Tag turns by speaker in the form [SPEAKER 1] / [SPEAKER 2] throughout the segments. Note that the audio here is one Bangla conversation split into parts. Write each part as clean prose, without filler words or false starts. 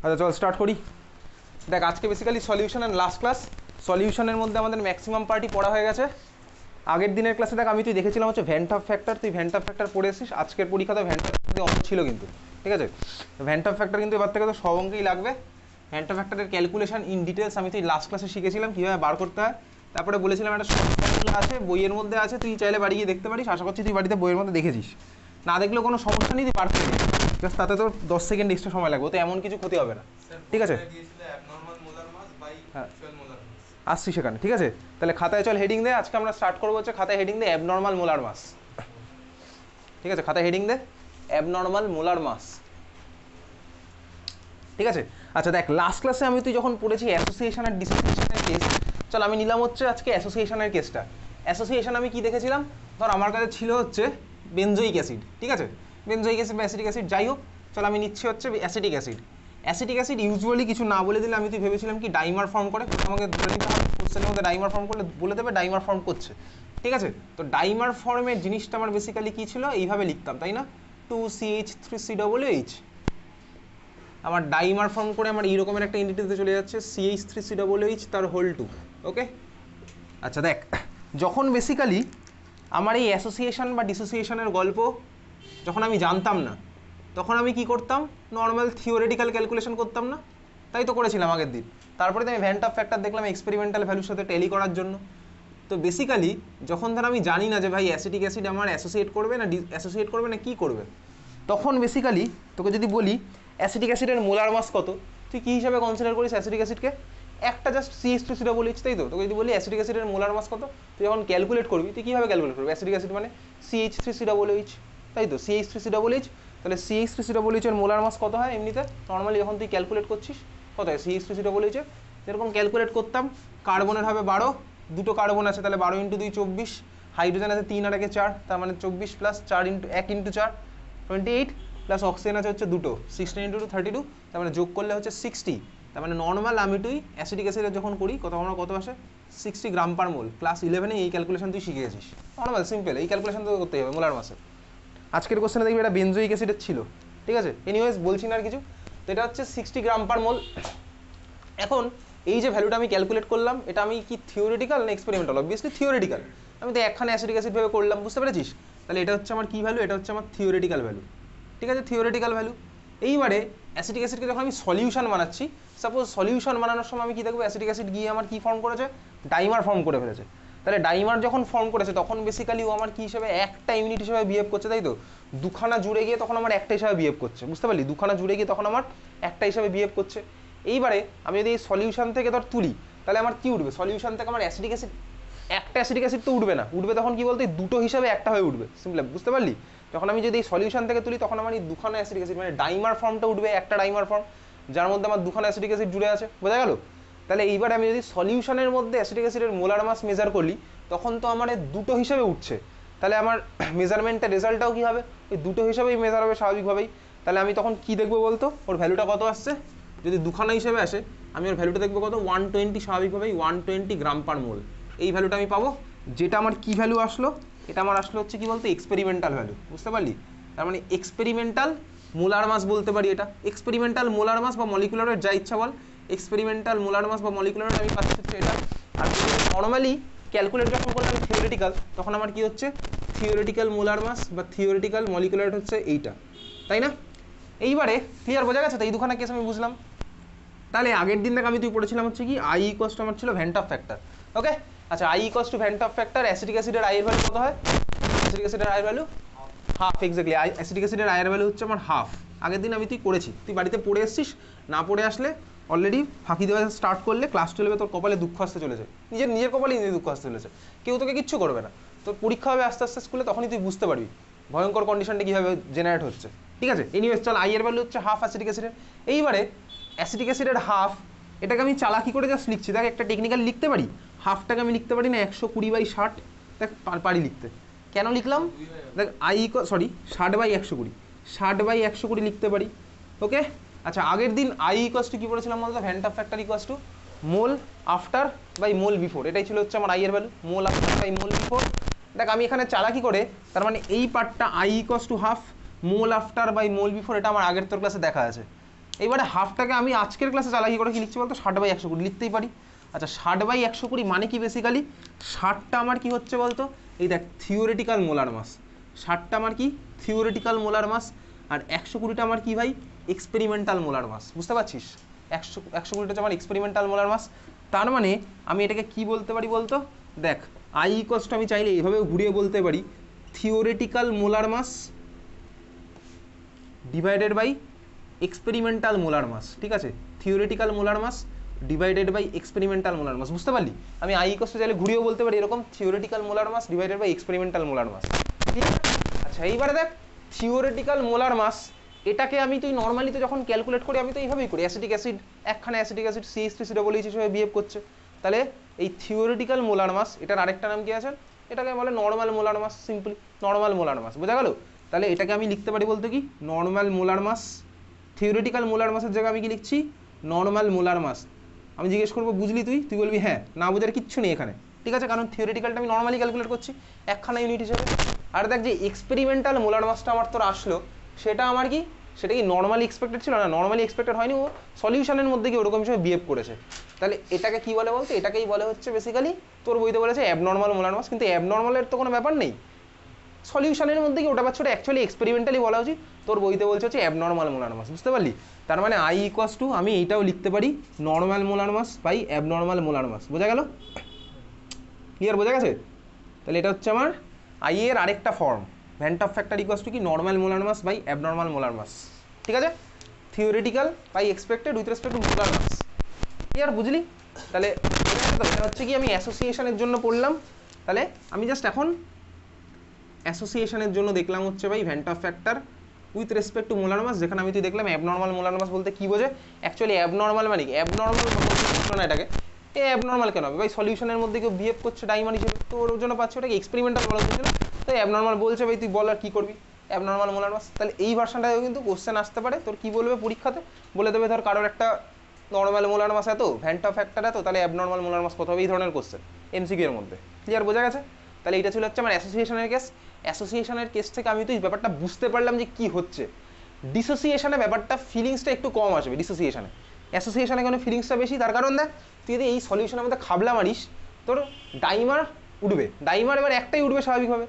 [SPEAKER 1] আচ্ছা চল স্টার্ট করি। দেখ আজকে basically solution and last class. সলিউশনের মধ্যে আমাদের ম্যাক্সিমাম পার্টি পড়া হয়ে গেছে। আগের দিনের ক্লাসে দেখ আমি তুই দেখেছিলাম হচ্ছে ভ্যান্ট অফ ফ্যাক্টর, তুই ভ্যান্ট অফ ফ্যাক্টর পড়ে এসিস। আজকের পরীক্ষাতে ভ্যান্ট অফ ফ্যাক্টর অঙ্ক ছিল কিন্তু, ঠিক আছে। ভ্যান্ট অফ ফ্যাক্টর কিন্তু এবার থেকে তো সব অঙ্কেই লাগবে। ভ্যান্ট অফ ফ্যাক্টরের ক্যালকুলেশন ইন ডিটেলস আমি তুই লাস্ট ক্লাসে শিখেছিলাম কীভাবে বার করতে হয়। তারপরে বলেছিলাম একটা ফর্মুলা আছে, বইয়ের মধ্যে আছে, তুই চাইলে বাড়ি গিয়ে দেখতে পারিস। আশা করছি তুই বাড়িতে বইয়ের মধ্যে দেখেছিস, না দেখলেও কোনো সমস্যা নেই, তুই বার করে দিস। জাস্ট তাতে তোর 10 সেকেন্ড এক্সট্রা সময় লাগবে, তো এমন কিছু ক্ষতি হবে না, ঠিক আছে। হ্যাঁ আসছি সেখানে, ঠিক আছে। তাহলে খাতায় চল হেডিং দে। আজকে আমরা স্টার্ট করবো হচ্ছে খাতায় হেডিং দে অ্যাবনর্মাল মোলার মাস, ঠিক আছে। খাতায় হেডিং দে অ্যাবনর্মাল মোলার মাস, ঠিক আছে। আচ্ছা দেখ লাস্ট ক্লাসে আমি তুই যখন পড়েছি অ্যাসোসিয়েশন আর ডিসোসিয়েশনের কেস, চল আমি নিলাম হচ্ছে আজকে অ্যাসোসিয়েশনের কেসটা। অ্যাসোসিয়েশন আমি কি দেখেছিলাম, ধর আমার কাছে ছিল হচ্ছে বেনজোইক অ্যাসিড, ঠিক আছে। বেনজোইক অ্যাসিড বা অ্যাসিটিক অ্যাসিড যাই হোক, চল আমি নিচ্ছি হচ্ছে acetic acid. Acetic acid usually কিছু না বলে দিলে আমি তুই ভেবেছিলাম কি ডাইমার ফর্ম করে, আমাকে ধরে নিতে হবে কোশ্চেনের মধ্যে ডাইমার ফর্ম করলে বলে দেবে ডাইমার ফর্ম করছে, ঠিক আছে। তো ডাইমার ফর্মের জিনিসটা আমার বেসিক্যালি কী ছিল, এইভাবে লিখতাম তাই না, 2CH3COOH। আমার ডাইমার ফর্ম করে আমার এইরকমের একটা এন্টিটিতে চলে যাচ্ছে CH3COOH তার হোল 2, ওকে। আচ্ছা দেখ যখন বেসিক্যালি আমার এই অ্যাসোসিয়েশন বা ডিসোসিয়েশনের গল্প যখন আমি জানতাম না, তখন আমি কি করতাম, নর্মাল থিওরিটিক্যাল ক্যালকুলেশন করতাম না, তাই তো করেছিলাম আগের দিন। তারপরে তো আমি ভ্যান্ট অফ ফ্যাক্টর দেখলাম এক্সপেরিমেন্টাল ভ্যালুর সাথে ট্যালি করার জন্য। তো বেসিক্যালি যখন ধর আমি জানি না যে ভাই অ্যাসিটিক অ্যাসিড আমার অ্যাসোসিয়েট করবে না অ্যাসোসিয়েট করবে না কী করবে, তখন বেসিক্যালি তোকে যদি বলি অ্যাসিটিক অ্যাসিডের মোলার মাস কত, তুই কী হিসাবে কনসিডার করিস অ্যাসিটিক অ্যাসিডকে, একটা জাস্ট CH3COOH, তাই তো। তোকে যদি বলি অ্যাসিটিক অ্যাসিডের মোলার মাস কত, তুই যখন ক্যালকুলেট করবি তুই কীভাবে ক্যালকুলেট করবি, অ্যাসিটিক অ্যাসিড মানে CH3COOH, তাই তো, CH3COOH। তাহলে CH3COOH এর মোলার মাস কত হয় এমনিতে নর্মালি যখন তুই ক্যালকুলেট করছিস, কত হয় CH3COOH এর, যেরকম ক্যালকুলেট করতাম। কার্বনের হবে 12, দুটো কার্বন আছে তাহলে 12 × 2 24, হাইড্রোজেন আছে 3 আর 1 4, তার মানে 24 প্লাস 4 × 1 × 4 28, প্লাস অক্সিজেন আছে হচ্ছে দুটো 16 × 2 32, তার মানে যোগ করলে হচ্ছে 60। তার মানে নর্মাল আমি তুই অ্যাসিটিক অ্যাসিডের যখন করি কত আসে 60 গ্রাম পার মোল। ক্লাস 11-এ এই ক্যালকুলেশন তুই শিখে গেছিস, নর্মাল সিম্পল এই ক্যালকুলেশন তো করতেই হবে মোলার মাসে। আজকের কোশ্চেনে দেখবি এটা বেনজোইক অ্যাসিডের ছিল, ঠিক আছে। এনিওয়েজ বলছি না আর কিছু, তো এটা হচ্ছে 60 গ্রাম পার মোল। এখন এই যে ভ্যালুটা আমি ক্যালকুলেট করলাম, এটা আমি কি থিওরিটিক্যাল না এক্সপেরিমেন্টাল, অবভিয়াসলি থিওরিটিক্যাল। আমি তো একখানে অ্যাসিটিক অ্যাসিড ভেবে করলাম, বুঝতে পেরেছিস। তাহলে এটা হচ্ছে আমার কী ভ্যালু, এটা হচ্ছে আমার থিওরিটিক্যাল ভ্যালু, ঠিক আছে, থিওরিটিক্যাল ভ্যালু। এইবারে অ্যাসিটিক অ্যাসিডকে যখন আমি সলিউশন বানাচ্ছি, সাপোজ সলিউশন বানানোর সময় আমি কী দেখবো, অ্যাসিটিক অ্যাসিড গিয়ে আমার কী ফর্ম করেছে, ডাইমার ফর্ম করে ফেলেছে। তাহলে ডাইমার যখন ফর্ম করেছে তখন বেসিক্যালি ও আমার কী হিসেবে একটা ইউনিট হিসেবে বিহেভ করছে, তাই তো। দুখানা জুড়ে গিয়ে তখন আমার একটা হিসাবে বিহেভ করছে, বুঝতে পারলি, দুখানা জুড়ে গিয়ে তখন আমার একটা হিসাবে বিহেভ করছে। এইবারে আমি যদি এই সলিউশন থেকে ধর তুলি, তাহলে আমার কী উঠবে, সলিউশন থেকে আমার অ্যাসিটিক অ্যাসিড, একটা অ্যাসিটিক অ্যাসিড তো উঠবে না, উঠবে তখন কি বলতে দুটো হিসাবে একটা হয়ে উঠবে, সিম্পল, বুঝতে পারলি। যখন আমি যদি এই সলিউশন থেকে তুলি তখন আমার এই দুখানা অ্যাসিটিক অ্যাসিড মানে ডাইমার ফর্মটা উঠবে, একটা ডাইমার ফর্ম যার মধ্যে আমার দুখানা অ্যাসিটিক অ্যাসিড জুড়ে আছে, বোঝা গেল। তাহলে এইবার আমি যদি সলিউশনের মধ্যে অ্যাসিটিক অ্যাসিডের মোলার মাস মেজার করলি, তখন তো আমার দুটো হিসাবে উঠছে, তাহলে আমার মেজারমেন্টের রেজাল্টটাও কী হবে, ওই দুটো হিসাবেই মেজার হবে স্বাভাবিকভাবেই। তাহলে আমি তখন কী দেখবো বলতো, ওর ভ্যালুটা কত আসছে, যদি দুখানা হিসেবে আসে আমি ওর ভ্যালুটা দেখবো কত, 120, স্বাভাবিকভাবেই 120 গ্রাম পার মোল। এই ভ্যালুটা আমি পাবো, যেটা আমার কী ভ্যালু আসলো, এটা আমার আসলো হচ্ছে কী বলতো এক্সপেরিমেন্টাল ভ্যালু, বুঝতে পারলি। তার মানে এক্সপেরিমেন্টাল মোলার মাস বলতে পারি এটা, এক্সপেরিমেন্টাল মোলার মাস বা মলিকুলারের যা ইচ্ছা বল, এক্সপেরিমেন্টাল মোলার মাস বা মলিকুলারের আমি পাচ্ছি হচ্ছে এটা। আর নর্মালি ক্যালকুলেট যখন করলাম থিওরিটিক্যাল, তখন আমার কি হচ্ছে থিওরিটিক্যাল মোলার মাস বা থিওরিটিক্যাল মলিকুলার হচ্ছে এইটা, তাই না। এইবারে ক্লিয়ার, বোঝা গেছে তো, এই দুখানা কেস আমি বুঝলাম। তাহলে আগের দিন থেকে আমি তুই পড়েছিলাম হচ্ছে কি I = আমার ছিল ভ্যান্ট অফ ফ্যাক্টর, ওকে। আচ্ছা I = vent Hoff factor, acetic অ্যাসিডের I এর ভ্যালু কত হয়, অ্যাসিটিক অ্যাসিডের I এর ভ্যালু হাফ, এক্স্যাক্টলি। অ্যাসিটিক অ্যাসিডের I এর ভ্যালু হচ্ছে আমার হাফ। আগের দিন আমি তুই করেছি, তুই বাড়িতে পড়ে এসছিস, না পড়ে আসলে অলরেডি ফাঁকি দেওয়া স্টার্ট করলে ক্লাস 12-এ তোর কপালে দুঃখ আসতে চলেছে, নিজের কপালে নিজে দুঃখ আসতে চলেছে, কেউ তোকে কিচ্ছু করবে না। তোর পরীক্ষা হবে আস্তে আস্তে স্কুলে, তখনই তুই বুঝতে পারবি ভয়ঙ্কর কন্ডিশনটা কীভাবে জেনারেট হচ্ছে, ঠিক আছে। এনিওয়েজ চল I এর ভ্যালু হচ্ছে হাফ অ্যাসিটিক অ্যাসিডের। এইবারে অ্যাসিটিক অ্যাসিডের হাফ, এটাকে আমি চালাকি করে জাস্ট লিখছি, দেখ একটা টেকনিক্যাল লিখতে পারি, হাফটাকে আমি লিখতে পারি না 120/60, দেখ পারি লিখতে। কেন লিখলাম, দেখ সরি 60/120, 60/120 লিখতে পারি, ওকে। আচ্ছা আগের দিন I = কী বলেছিলাম বলতো, van't Hoff factor = mole after by mole before, এটাই ছিল হচ্ছে আমার I এর value, mole after by mole before. দেখ আমি এখানে চালাকি করে, তার মানে এই পার্টটা I = half mole after by mole before, এটা আমার আগের তোর ক্লাসে দেখা আছে। এইবারে হাফটাকে আমি আজকের ক্লাসে চালাকি করে কি লিখছি বলতো, 60/120 লিখতেই পারি। আচ্ছা 60/120 মানে কি বেসিক্যালি 60টা আমার কি হচ্ছে বলতো, এই দেখ থিওরিটিক্যাল মোলার মাস, 60টা আমার কি থিওরিটিক্যাল মোলার মাস, আর 120টা আমার কি ভাই এক্সপেরিমেন্টাল মোলার মাস, বুঝতে পারছিস? 120টা হচ্ছে আমার এক্সপেরিমেন্টাল মোলার মাস। তার মানে আমি এটাকে কি বলতে পারি বলতো, দেখ আই ইকুয়ালস টু আমি চাইলে এইভাবে ঘুরিয়ে বলতে পারি theoretical molar mass divided by experimental molar mass, ঠিক আছে? Theoretical molar mass divided by experimental molar mass, বুঝতে পারলি? আমি আই ইকুয়ালস টু চাইলে ঘুরিয়েও বলতে পারি এরকম theoretical molar mass divided by experimental molar mass, ঠিক আছে? আচ্ছা এইবারে দেখ থিওরিটিক্যাল মোলার মাস এটাকে আমি তুই নর্মালি তো যখন ক্যালকুলেট করি আমি তো এইভাবেই করি, অ্যাসিটিক অ্যাসিড একখানে অ্যাসিটিক অ্যাসিড CH3COOH হিসেবে বিহেভ করছে, তাহলে এই থিওরিটিক্যাল মোলার মাস এটার আরেকটা নাম কি আছে, এটাকে বলে normal molar mass, simply normal molar mass, বোঝা গেল? তাহলে এটাকে আমি লিখতে পারি বলতে কি normal molar mass, theoretical molar মাসের জায়গায় আমি কি লিখছি নর্মাল মোলার মাস। আমি জিজ্ঞেস করবো বুঝলি তুই বলবি হ্যাঁ, না বোঝার কিচ্ছু নেই এখানে, ঠিক আছে? কারণ থিওরিটিক্যালটা আমি নর্মালি ক্যালকুলেট করছি একখানা ইউনিট হিসেবে। আর দেখ যে এক্সপেরিমেন্টাল মোলার মাসটা আমার তোর আসলো সেটা আমার কি, সেটা কি নর্মালি এক্সপেক্টেড ছিল না, নর্মালি এক্সপেক্টেড হয়নি, ও সলিউশনের মধ্যে কি ওরকম হিসেবে বিহেভ করেছে। তাহলে এটাকে কি বলে বলতো, এটাকেই বলে হচ্ছে বেসিক্যালি তোর বইতে বলেছে অ্যাবনর্মাল মোলার মাস, কিন্তু অ্যাবনর্মালের তো কোনো ব্যাপার নেই, সলিউশনের মধ্যে কি ওটা পাচ্ছে, ওটা অ্যাকচুয়ালি এক্সপেরিমেন্টালি বলা উচিত, তোর বইতে বলছে হচ্ছে অ্যাবনর্মাল মোলার মাস, বুঝতে পারলি? তার মানে আই ইকুয়ালস টু আমি এইটাও লিখতে পারি normal molar mass by abnormal molar mass, বোঝা গেল? ক্লিয়ার, বোঝা গেছে? তাহলে এটা হচ্ছে আমার আই এর আরেকটা form, van't Hoff factor equals to কি normal molar mass by abnormal molar mass, ঠিক আছে? Theoretical by expected with respect to molar mass, clear, বুঝলি? তাহলে এটা হচ্ছে কি আমি অ্যাসোসিয়েশনের জন্য পড়লাম, তাহলে আমি জাস্ট এখন অ্যাসোসিয়েশনের জন্য দেখলাম হচ্ছে ভাই van't Hoff factor with respect to molar mass, যেখানে আমি তুই দেখলাম অ্যাবনর্মাল মোলার মাস বলতে কি বোঝে, অ্যাকচুয়ালি অ্যাবনর্মাল মানে কি, অ্যাবনর্মাল না এটাকে এ অ্যাবনর্মাল কেন হবে ভাই, সলিউশনের মধ্যে কেউ বিহেভ করছে ডাইমার হিসেবে, তো ওর জন্য পাচ্ছে ওটাকে এক্সপেরিমেন্টাল বলা হচ্ছে না, তো অ্যাবনর্মাল বলছে ভাই, তুই বল আর কি করবি, অ্যাবনর্মাল মোলার মাস। তাহলে এই ভার্সনটাও কিন্তু কোশ্চেন আসতে পারে, তোর কি বলবে পরীক্ষাতে, বলে দেবে ধর কারোর একটা নর্মাল মোলার মাস এত, ভ্যান্ট অফ ফ্যাক্টর এত, তাহলে অ্যাবনর্মাল মোলার মাস কত হবে, এই ধরনের কোশ্চেন এমসিকিউ এর মধ্যে, ক্লিয়ার, বোঝা গেছে? তাহলে এটা ছিল হচ্ছে আমার অ্যাসোসিয়েশনের কেস। অ্যাসোসিয়েশনের কেস থেকে আমি তো এই ব্যাপারটা বুঝতে পারলাম যে কি হচ্ছে। ডিসোসিয়েশনে ব্যাপারটা ফিলিংসটা একটু কম আসবে ডিসোসিয়েশনে, অ্যাসোসিয়েশনে কেন ফিলিংসটা বেশি, তার কারণ দেখ তুই যদি এই সলিউশনের মধ্যে খাবলা মারিস তোর ডাইমার উঠবে, ডাইমার এবার একটাই উঠবে স্বাভাবিকভাবে,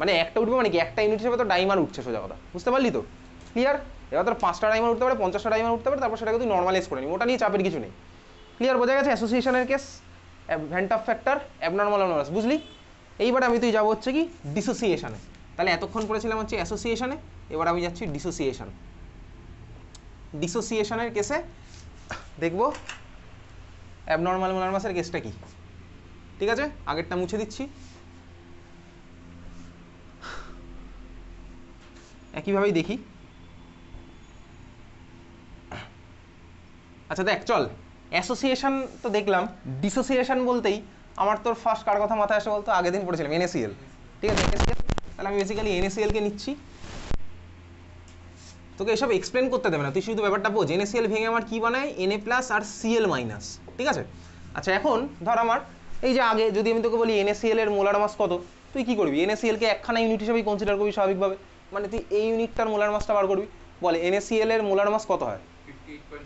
[SPEAKER 1] মানে একটা উঠবে মানে কি একটা ইউনিট হিসেবে তো ডাইমার উঠছে, সোজা কথা, বুঝতে পারলি তো? ক্লিয়ার? এবার তোর 5টা ডাইমার উঠতে পারে, 50টা ডাইমার উঠতে পারে, তারপর সেটাকে তুই নর্মালাইজ করে নিবি, ওটা নিয়ে চাপের কিছু নেই, ক্লিয়ার, বোঝা গেছে? অ্যাসোসিয়েশনের case vent Hoff factor abnormal molar, বুঝলি? এইবার আমি তুই যাবো হচ্ছে কি ডিসোসিয়েশনে। তাহলে এতক্ষণ পড়েছিলাম হচ্ছে অ্যাসোসিয়েশনে, এবার আমি যাচ্ছি ডিসোসিয়েশন। ডিসোসিয়েশনের কেসে দেখবো অ্যাবনর্মাল মোলার মাসের কেসটা কি, ঠিক আছে? আগেরটা মুছে দিচ্ছি, একইভাবেই দেখি। আচ্ছা দেখ চল, অ্যাসোসিয়েশন তো দেখলাম, ডিসোসিয়েশন বলতেই আমার তোর ফার্স্ট কার কথা মাথায় আসে বলতো, আগের দিন পড়েছিলাম NaCl, ঠিক আছে? NaCl, তাহলে আমি বেসিক্যালি NaCl কে নিচ্ছি, তোকে এসব এক্সপ্লেন করতে দেবে না, তুই শুধু ব্যাপারটা বোঝ, NaCl ভেঙে আমার কি বানায় Na+ আর Cl-, ঠিক আছে? আচ্ছা এখন ধর আমার এই যে আগে যদি আমি তোকে বলি NaCl এর মোলার মাস কত, তুই কি করবি, NaCl কে একখানা ইউনিট হিসেবেই কনসিডার করবি স্বাভাবিকভাবে, মানে তুই এই ইউনিটটার মোলার মাসটা বার করবি, বলে NaCl এর মোলার মাস কত হয়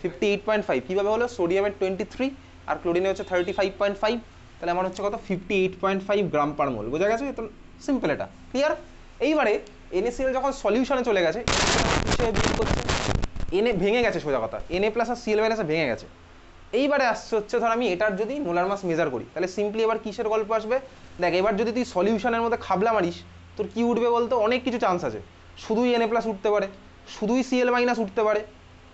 [SPEAKER 1] 58.5, কীভাবে হলো, সোডিয়ামের 23 আর ক্লোরিনে হচ্ছে 35.5, তাহলে আমার হচ্ছে কত 58.5 গ্রাম পার মোল, বোঝা গেছে? তো সিম্পল, এটা ক্লিয়ার। এইবারে NaCl যখন সলিউশনে চলে গেছে এনে ভেঙে গেছে, সোজা কথা Na+ আর Cl- ভেঙে গেছে। এইবারে আসছে হচ্ছে ধর আমি এটার যদি মোলার মাস মেজার করি, তাহলে সিম্পলি এবার কিসের গল্প আসবে, দেখ এবার যদি তুই সলিউশনের মধ্যে খাবলা মারিস তোর কি উঠবে বলতো, অনেক কিছু চান্স আছে, শুধুই Na+ উঠতে পারে, শুধুই Cl- উঠতে পারে,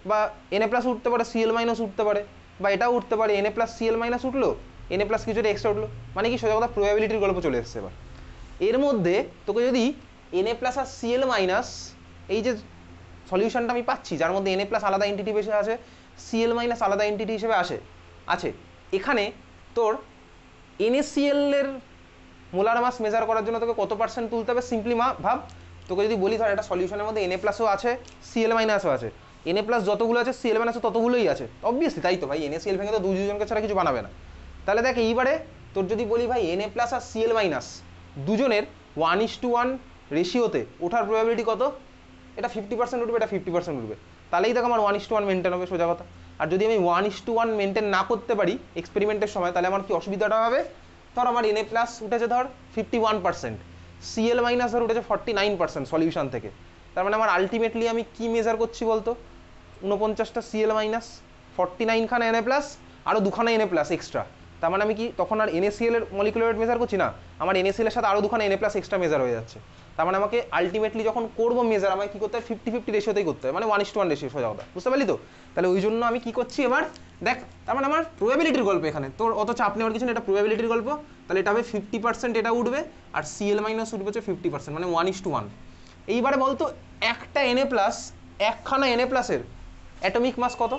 [SPEAKER 1] বা Na+ উঠতে পারে Cl- উঠতে পারে, বা এটাও উঠতে পারে Na+ Cl- উঠলো, Na+ কিছু এক্সট্রা উঠলো, মানে কি সোজা কথা প্রবাবিলিটির গল্প চলে এসছে। এবার এর মধ্যে তোকে যদি Na+ আর Cl- এই যে সলিউশনটা আমি পাচ্ছি যার মধ্যে Na+ আলাদা এন্টিটি বেশি আছে, Cl- আলাদা এন্টিটি হিসেবে আছে, এখানে তোর NaCl এর মোলার মাস মেজার করার জন্য তোকে কত পার্সেন্ট তুলতে হবে, সিম্পলি ভাব, তোকে যদি বলি ধর একটা সলিউশনের মধ্যে Na+ও আছে Cl- আছে, Na+ যতগুলো আছে Cl- ততগুলোই আছে, অবভিয়াসলি তাই তো ভাই, NaCl ভেঙে তো দুজনকে ছাড়া কিছু বানাবে না। তাহলে দেখ এইবারে তোর যদি বলি ভাই Na+ আর Cl- দুজনের 1:1 রেশিওতে ওঠার প্রবাবিলিটি কত, এটা 50% উঠবে, এটা 50% উঠবে, তাহলেই দেখো আমার 1:1 মেনটেন হবে, সোজা কথা। আর যদি আমি 1:1 মেনটেন না করতে পারি এক্সপেরিমেন্টের সময়, তাহলে আমার কি অসুবিধাটা হবে? ধর আমার Na প্লাস উঠেছে ধর 51%, Cl মাইনাস ধর উঠেছে 49% সলিউশন থেকে। তার মানে আমার আলটিমেটলি আমি কি মেজার করছি বলতো? 49টা Cl মাইনাস, 49 খানা Na প্লাস, আরও 2খানা Na প্লাস এক্সট্রা। তার মানে আমি কি তখন আর NaCl এর মলিকুলার ওয়েট মেজার করছি না, আমার NaCl এর সাথে আরও 2খানা Na প্লাস এক্সট্রা মেজার হয়ে যাচ্ছে। তার মানে আমাকে আলটিমেটলি যখন করবো মেজার, আমাকে কি করতে হবে? 50-50 রেশিওতেই করতে হবে, মানে 1:1 রেশিও, সোজা কথা। বুঝতে পারলি তো? তাহলে ওই জন্য আমি কি করছি এবার দেখ, তার মানে আমার প্রবাবিলিটির গল্প এখানে, তোর অত চাপ নেওয়ার কিছু না, এটা প্রবাবিলিটির গল্প। তাহলে এটা হবে 50% এটা উঠবে, আর Cl মাইনাস উঠবে হচ্ছে 50%, মানে 1:1। এইবারে বলতো একটা Na প্লাস, একখানা Na প্লাসের অ্যাটমিক মাস কত?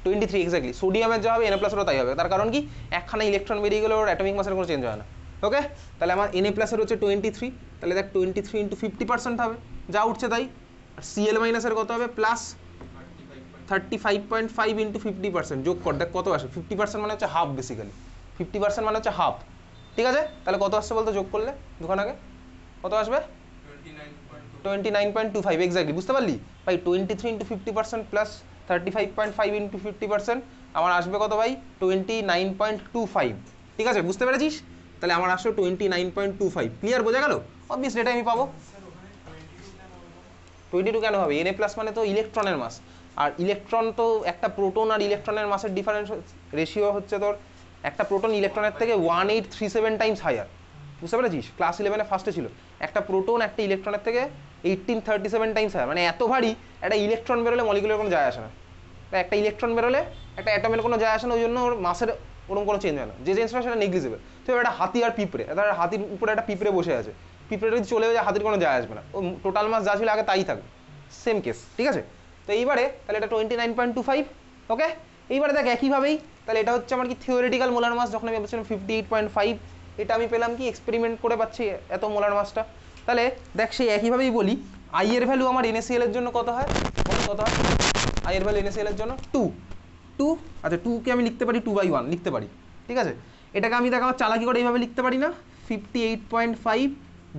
[SPEAKER 1] 23 এক্স্যাক্টলি। সোডিয়ামের যা হবে Na প্লাসেরও তাই হবে। তার কারণ কি? একখানা ইলেকট্রন বেরিয়ে গেলে ওর অ্যাটমিক মাসের কোনো চেঞ্জ হয় না। ওকে, তাহলে আমার Na প্লাসের হচ্ছে 23, তাহলে দেখ 23 × 50% হবে, যা উঠছে তাই। আর Cl মাইনাসের কত হবে? প্লাস 35.5 × 50%, যোগ কর, দেখ কত আসে। 50% মানে হচ্ছে হাফ, বেসিক্যালি 50% মানে হচ্ছে হাফ। ঠিক আছে, তাহলে কত আসছে বলতো যোগ করলে দুখানাকে? কত আসবে? 29.25 এক্স্যাক্টলি। বুঝতে পারলি ভাই? 23 × 50% প্লাস 35.5 × 50% আমার আসবে কত ভাই? 29.25। ঠিক আছে, বুঝতে পেরেছিস? তাহলে আমার আসবে 29.25। ক্লিয়ার, বোঝা গেল? অবভিয়াসলি এটাই আমি পাবো। 22 কেন হবে? Na প্লাস মানে তো ইলেকট্রনের মাস, আর ইলেকট্রন তো একটা প্রোটন আর ইলেকট্রনের মাসের ডিফারেন্স রেশিও হচ্ছে তোর, একটা প্রোটন ইলেকট্রনের থেকে 1837 টাইমস হায়ার। বুঝতে পেরেছিস? ক্লাস 11-এ ফার্স্টে ছিল, একটা প্রোটন একটা ইলেকট্রনের থেকে 1837 টাইমস হায়ার, মানে এত ভারী। একটা ইলেকট্রন বেরোলে মলিকুলের কোনো যায় আসে না, একটা ইলেকট্রন বেরোলে একটা অ্যাটমের কোনো যায় আসে না, ওই জন্য ওর মাসের ওরকম কোনো চেঞ্জ হয় না, যে চেঞ্জটা সেটা নেগলিজেবল। তো একটা হাতি আর পিঁপড়ে, ধর হাতির উপরে একটা পিঁপড়ে বসে আছে, পিঁপড়েটা যদি চলে যায় হাতির কোনো যায় আসবে না, ও টোটাল মাস যা ছিল আগে তাই থাকবে, সেম কেস। ঠিক আছে, তো এইবারে তাহলে এটা 29.25। ওকে, এইবারে দেখ একইভাবেই, তাহলে এটা হচ্ছে আমার কি থিওরিটিক্যাল মোলার মাস, যখন আমি বলছিলাম 58.5, এটা আমি পেলাম কি এক্সপেরিমেন্ট করে পাচ্ছি এত মোলার মাসটা। তাহলে দেখ সেই একইভাবেই বলি, আই এর ভ্যালু আমার NaCl এর জন্য কত হয়? কত হয় আই এর ভ্যালু NaCl এর জন্য? 2। আচ্ছা, 2কে আমি লিখতে পারি 2/1 লিখতে পারি। ঠিক আছে, এটাকে আমি দেখ আমার চালাকি করে এইভাবে লিখতে পারি না, 58.5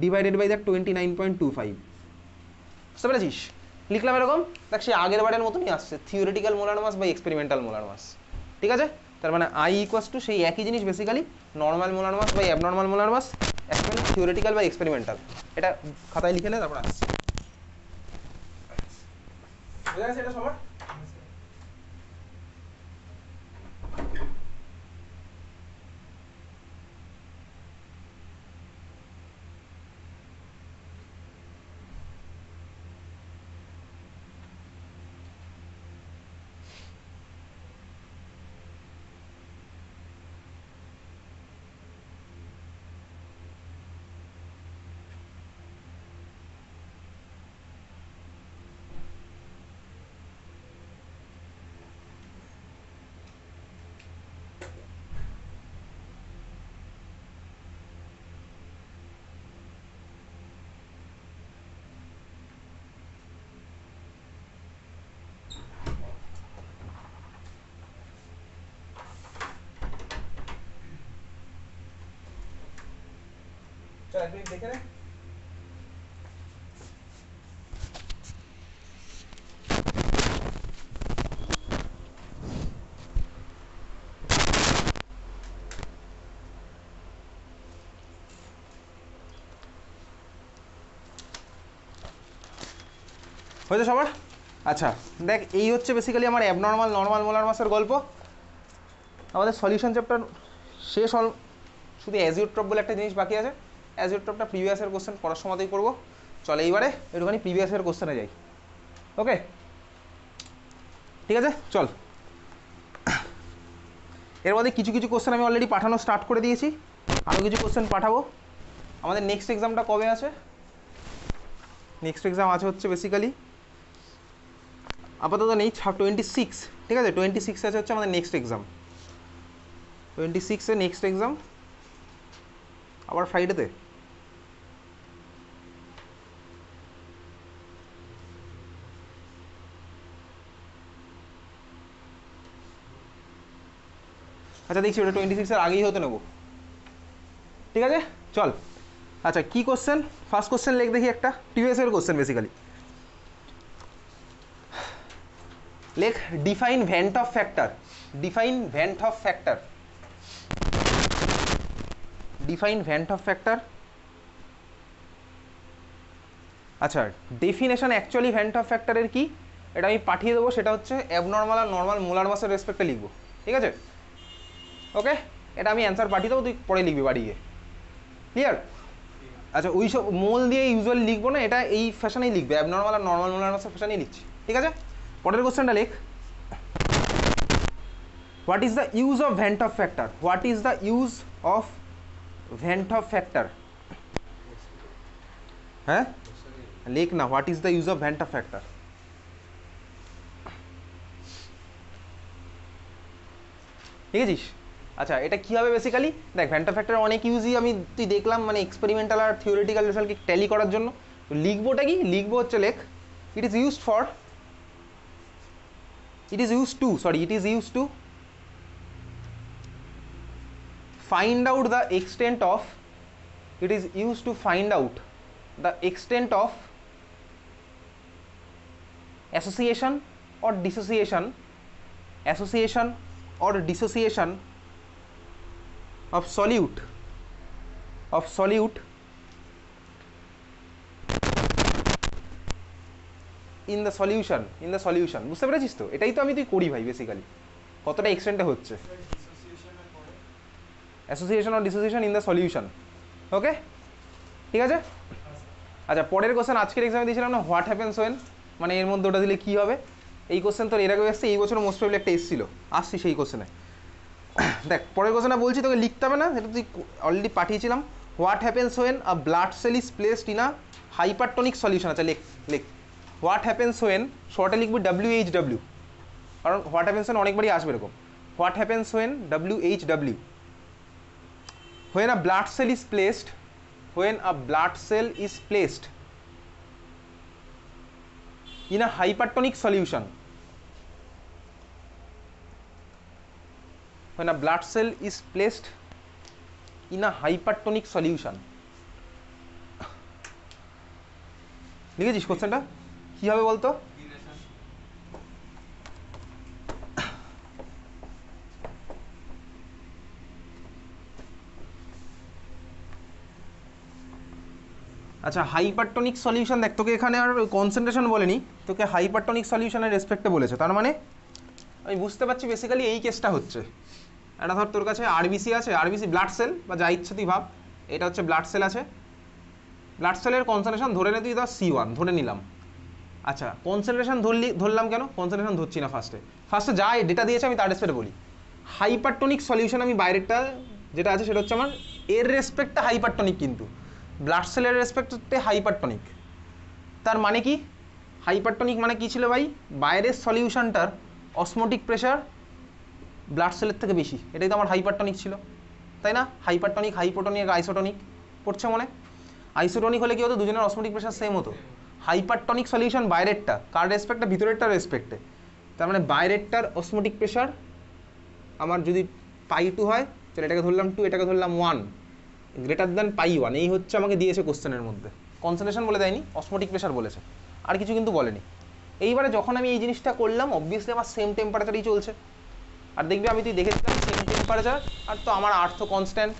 [SPEAKER 1] ডিভাইডেড বাই দেখ 29.25। বুঝতে পেরেছিস? লিখলাম এরকম, দেখ সেই আগের বারের মতনই আসছে, থিওরিটিক্যাল মোলার মাস বা এক্সপেরিমেন্টাল মোলার মাস। ঠিক আছে, তার মানে আই ইকুয়াস টু সেই একই জিনিস, বেসিক্যালি নর্মাল মোলার মাস বা অ্যাবনর্মাল মোলার মাস, থিওরিটিক্যাল বা এক্সপেরিমেন্টাল। এটা খাতায় লিখে নে, তারপর আসছে। বুঝা গেছে এটা সবার? চল এক মিনিট দেখে নে। হয়েছে সবার? আচ্ছা দেখ, এই হচ্ছে বেসিক্যালি আমার অ্যাবনর্মাল নর্মাল মোলার মাসের গল্প। আমাদের সলিউশন চ্যাপ্টার শেষ হল, শুধু অ্যাজিওট্রপ বলে একটা জিনিস বাকি আছে। অ্যাজিওট্রপটা প্রিভিয়াসের কোশ্চেন পড়ার সময়তেই করবো। চলে এইবারে একটুখানি প্রিভিয়াসের কোশ্চেনে যাই। ওকে, ঠিক আছে, চল। এর মধ্যে কিছু কিছু কোশ্চেন আমি অলরেডি পাঠানো স্টার্ট করে দিয়েছি, আরও কিছু কোশ্চেন পাঠাবো। আমাদের নেক্সট এক্সামটা কবে আছে? নেক্সট এক্সাম আছে হচ্ছে বেসিক্যালি আপাতত নেই 26। ঠিক আছে, 26 আছে হচ্ছে আমাদের নেক্সট এক্সাম। 26-এ নেক্সট এক্সাম, আবার ফ্রাইডেতে। আচ্ছা দেখছি ওটা 26-এর আগেই হতে নেবো। ঠিক আছে, চল। আচ্ছা কি কোশ্চেন? ফার্স্ট কোশ্চেন লেখ দেখি একটা, প্রিভিয়াস ইয়ার কোশ্চেন বেসিক্যালি। লেখ define vent Hoff factor, define vent Hoff factor, define vent Hoff factor. আচ্ছা, ডেফিনেশন অ্যাকচুয়ালি ভ্যান্ট অফ ফ্যাক্টরের কি এটা আমি পাঠিয়ে দেবো, সেটা হচ্ছে অ্যাবনর্মাল আর নর্মাল মোলার মাসের রেসপেক্টে লিখবো, ঠিক আছে? ওকে, এটা আমি অ্যান্সার পাঠিয়ে দেবো, তুই পরে লিখবি বাড়ি গিয়ে, ক্লিয়ার? আচ্ছা, ওই সব মোল দিয়ে ইউজুয়ালি লিখবো না, এটা এই ফ্যাশনেই লিখবে, অ্যাবনর্মাল আর নর্মাল মোলার মাসের ফ্যাশনেই লিখছি, ঠিক আছে? পরের কোশ্চেনটা লেখ, what is the use of vent Hoff factor, what is the use of vent Hoff factor? হ্যাঁ লেখ না, what is the use of vent Hoff factor? ঠিক আছিস? আচ্ছা, এটা কী হবে বেসিক্যালি, দেখ ভ্যান্ট অফ ফ্যাক্টরের অনেক ইউজই আমি তুই দেখলাম, মানে এক্সপেরিমেন্টাল আর থিওরিটিক্যাল রেজাল্টকে ট্যালি করার জন্য। তো লিখবোটা কি, লিখবো হচ্ছে লেখ, it is used for, it is used to, sorry, it is used to find out the extent of, it is used to find out the extent of association or dissociation, association or dissociation of solute, of solute in the solution, in the solution. বুঝতে পেরেছিস তো? এটাই তো আমি তুই করি ভাই বেসিক্যালি, কতটা এক্সটেন্টে হচ্ছে অ্যাসোসিয়েশন আর dissociation in the solution. Okay, ঠিক আছে? আচ্ছা, পরের কোশ্চেন আজকের এক্সামে দিয়েছিলাম না, হোয়াট হ্যাপেন্স ওয়েন, মানে এর মধ্যে ওটা দিলে কী হবে। এই কোশ্চেন তোর এর আগে এসছে, এই বছর মোস্ট প্রবলি একটা এসেছিল, আসছি সেই কোশ্চেনে। দেখ পরের কোশ্চেনটা বলছি, তোকে লিখতে হবে না, সেটা তুই অলরেডি পাঠিয়েছিলাম। What happens when a blood cell is placed in a hypertonic solution. আচ্ছা লেখ, লেখ হোয়াট হ্যাপেন্স ওয়েন, শর্টে লিখবি WHW, কারণ হোয়াট হ্যাপেন্স ওয়েন অনেকবারই আসবে এরকম। What happens when WHW, when a blood cell is placed, when a blood cell is placed in a hypertonic solution, when a blood cell is placed in a hypertonic solution, লিখেছিস কোশ্চেনটা কি হবে বলতো? আচ্ছা, হাইপারটনিক সলিউশন, দেখ তোকে এখানে আর কনসেন্ট্রেশন বলেনি, তোকে হাইপারটনিক সলিউশনের রেসপেক্টে বলেছে। তার মানে আমি বুঝতে পারছি বেসিক্যালি এই কেসটা হচ্ছে, একটা ধর তোর কাছে আরবিসি আছে, আরবিসি ব্লাড সেল বা যা ইচ্ছে তুই ভাব, এটা হচ্ছে ব্লাড সেল আছে, ব্লাড সেলের কনসেন্ট্রেশন ধরে নে তুই ধর C1 ধরে নিলাম। আচ্ছা, কনসেন্ট্রেশন ধরলাম কেন, কনসেন্ট্রেশন ধরছি না ফার্স্টে যা ডেটা দিয়েছে আমি তার রেসপেক্টে বলি। হাইপারটনিক সলিউশন আমি বাইরেরটা যেটা আছে সেটা হচ্ছে আমার এর রেসপেক্টে হাইপারটনিক, কিন্তু ব্লাড সেলের রেসপেক্টে হাইপারটনিক। তার মানে কি, হাইপারটনিক মানে কি ছিল ভাই, বাইরের সলিউশনটার অসমোটিক প্রেশার ব্লাড সেলের থেকে বেশি, এটাই তো আমার হাইপারটনিক ছিল, তাই না? হাইপারটনিক, হাইপোটনিক, আইসোটনিক পড়ছে মনে? আইসোটনিক হলে কি হতো, দুজনের অসমোটিক প্রেশার সেম হতো। হাইপারটনিক সলিউশন বাইরেরটা কার রেসপেক্টে, ভিতরেরটার রেসপেক্টে। তার মানে বাইরেরটার অসমোটিক প্রেশার আমার যদি π2 হয়, চলো এটাকে ধরলাম 2, এটাকে ধরলাম 1, গ্রেটার দ্যান π1, এই হচ্ছে আমাকে দিয়েছে কোশ্চেনের মধ্যে। কনসেন্ট্রেশন বলে দেয়নি, অসমোটিক প্রেশার বলেছে, আর কিছু কিন্তু বলেনি। এইবারে যখন আমি এই জিনিসটা করলাম, অবভিয়াসলি আমার সেম টেম্পারেচারই চলছে, আর দেখবি আমি তুই দেখেছিলাম সেম টেম্পারেচার, আর তো আমার আর্থ কনস্ট্যান্ট।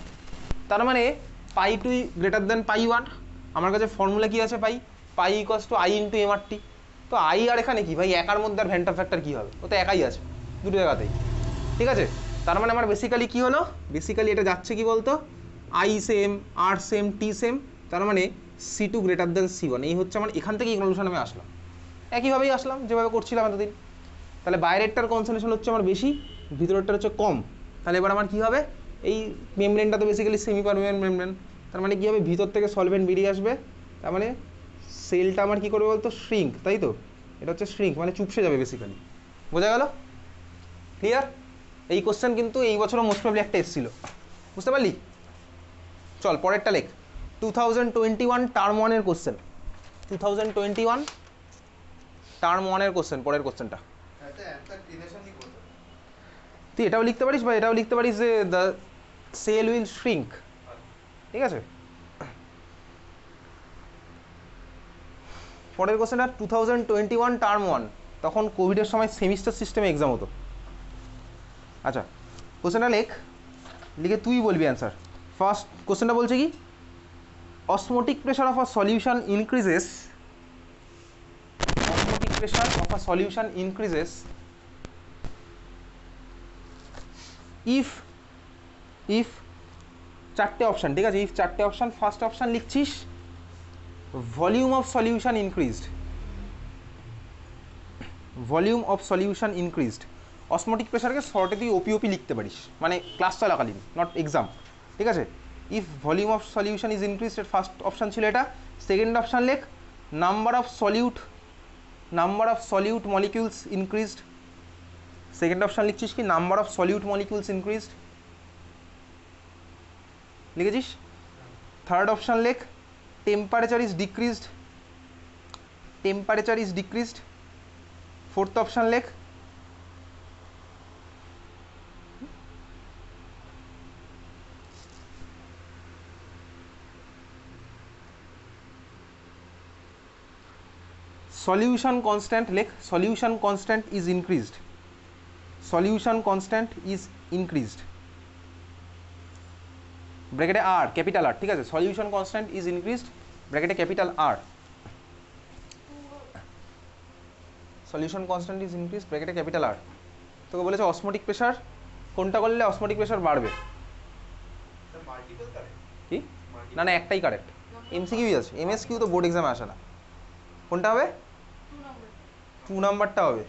[SPEAKER 1] তার মানে π2 গ্রেটার দ্যান π1, আমার কাছে ফর্মুলা কি আছে, π = I × MRT। তো আই আর এখানে কি ভাই, একার মধ্যে আর ভ্যান্ট অফ ফ্যাক্টর কী হবে, ও তো একাই আছে দুটো জায়গাতেই, ঠিক আছে? তার মানে আমার বেসিক্যালি কী হলো, বেসিক্যালি এটা যাচ্ছে কি বলতো, I same, R same, T same, তার মানে C2 গ্রেটার দ্যান C1, এই হচ্ছে আমার এখান থেকে কনক্লুশন আমি আসলাম, একইভাবেই আসলাম যেভাবে করছিলাম এতদিন। তাহলে বাইরেরটার কনসেন্ট্রেশন হচ্ছে আমার বেশি, ভিতরেরটার হচ্ছে কম। তাহলে এবার আমার কী হবে, এই মেমব্রেনটা তো বেসিক্যালি সেমি পারমেন্ট মেমব্রেন, তার মানে কী হবে, ভিতর থেকে সলভেন্ট বেরিয়ে আসবে, তার মানে সেলটা আমার কী করবে বলতো, শ্রিঙ্ক, তাই তো? এটা হচ্ছে শ্রিঙ্ক, মানে চুপসে যাবে বেসিক্যালি। বোঝা গেল? ক্লিয়ার? এই কোশ্চেন কিন্তু এই বছরও মোস্ট প্রবলি একটা এসেছিল, বুঝতে পারলি? চল পরেরটা লেখ, 2021 টার্ম 1-এর কোশ্চেন, 2021 টার্ম 1-এর কোশ্চেন, পরের কোশ্চেনটা তুই এটাও লিখতে পারিস বা এটাও লিখতে পারিস যে দ্য সেল উইল শ্রিঙ্ক, ঠিক আছে? পরের কোশ্চেনটা 2021 টার্ম 1, তখন কোভিডের সময় সেমিস্টার সিস্টেমে এক্সাম হতো। আচ্ছা, কোশ্চেনটা লিখে তুই বলবি অ্যান্সার। ফার্স্ট কোশ্চেনটা বলছে কি, osmotic pressure of a solution increases, osmotic pressure of a solution increases if চারটে অপশান, ঠিক আছে, ইফ চারটে অপশান। ফার্স্ট অপশান লিখছিস volume of solution increased, volume of solution increased. Osmotic প্রেশারকে শর্টে তুই ওপি লিখতে পারিস, মানে ক্লাস চলাকালীন, নট এক্সাম, ঠিক আছে। If volume of solution is increased, first option ছিল এটা। সেকেন্ড অপশান লেখ number of solute molecules increased. Second option লিখছিস কি, number of solute molecules increased, লিখেছিস। থার্ড অপশান লেখ temperature is decreased, temperature is decreased. Fourth option লেখ সলিউশন কনস্ট্যান্ট, লেখ solution constant is increased, solution constant is increased, ব্র্যাকেটে আর, ক্যাপিটাল আর, ঠিক আছে। সলিউশন কনস্ট্যান্ট ইজ ইনক্রিজড, ব্র্যাকেটে capital R, solution constant is increased, ব্র্যাকেটে ক্যাপিটাল আর। তোকে বলেছে অসমোটিক প্রেশার কোনটা করলে অসমোটিক প্রেশার বাড়বে, কি না না একটাই কারেক্ট, এমসিকিউই আছে, এমএসকিউ তো বোর্ড এক্সামে আসে না। কোনটা হবে, 2 নাম্বারটা হবে।